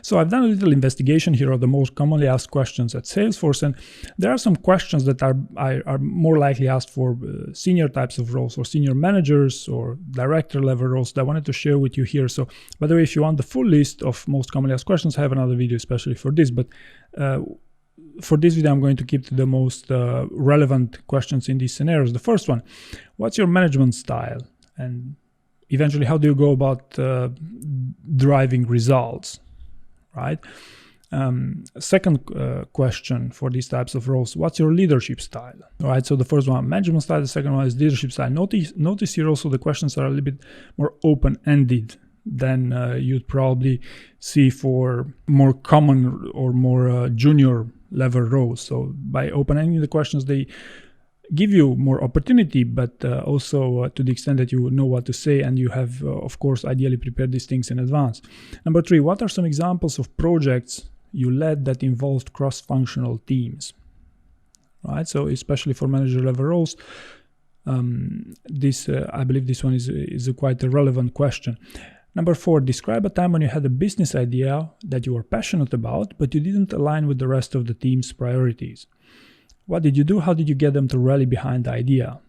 So I've done a little investigation here of the most commonly asked questions at Salesforce, and there are some questions that are more likely asked for senior types of roles, or senior managers or director level roles, that I wanted to share with you here. So by the way, if you want the full list of most commonly asked questions, I have another video especially for this, but for this video I'm going to keep to the most relevant questions in these scenarios. The first one, what's your management style? And eventually, how do you go about driving results, right? Second question for these types of roles, what's your leadership style? All right, so the first one, management style, the second one is leadership style. Notice here also the questions are a little bit more open-ended than you'd probably see for more common or more junior level roles. So by open-ending the questions, they give you more opportunity, but also to the extent that you know what to say, and you have, of course, ideally prepared these things in advance. Number three, what are some examples of projects you led that involved cross-functional teams? Right, so especially for manager level roles, I believe this one is a quite a relevant question. Number four, describe a time when you had a business idea that you were passionate about, but you didn't align with the rest of the team's priorities. What did you do? How did you get them to rally behind the idea?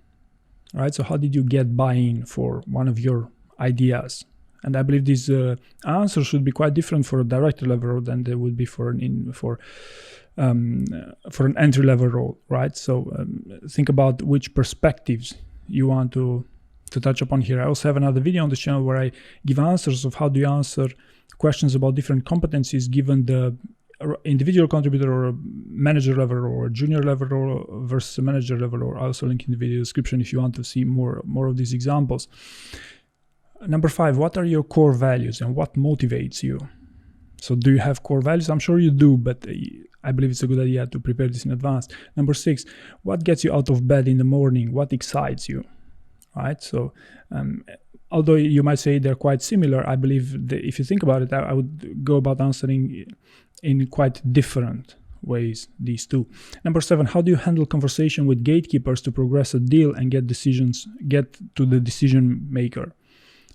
All right, so how did you get buy-in for one of your ideas? And I believe this answer should be quite different for a director level role than they would be for an entry level role, right? So think about which perspectives you want to touch upon here. I also have another video on this channel where I give answers of how do you answer questions about different competencies given the individual contributor or a manager level or a junior level or versus a manager level, or also link in the video description if you want to see more of these examples. Number five, what are your core values and what motivates you? So do you have core values? I'm sure you do, but I believe it's a good idea to prepare this in advance. Number six, what gets you out of bed in the morning? What excites you? Right? So although you might say they're quite similar, I believe that if you think about it, I would go about answering in quite different ways, these two. Number seven, how do you handle conversation with gatekeepers to progress a deal and get to the decision maker?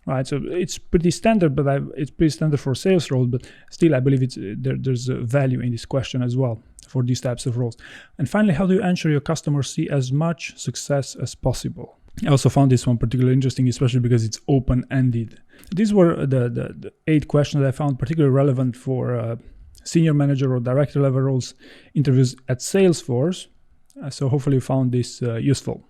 Right, so it's pretty standard, but it's pretty standard for a sales role, but still I believe there's a value in this question as well for these types of roles. And finally, how do you ensure your customers see as much success as possible? I also found this one particularly interesting, especially because it's open-ended. These were the 8 questions that I found particularly relevant for senior manager or director level roles interviews at Salesforce. So hopefully you found this useful.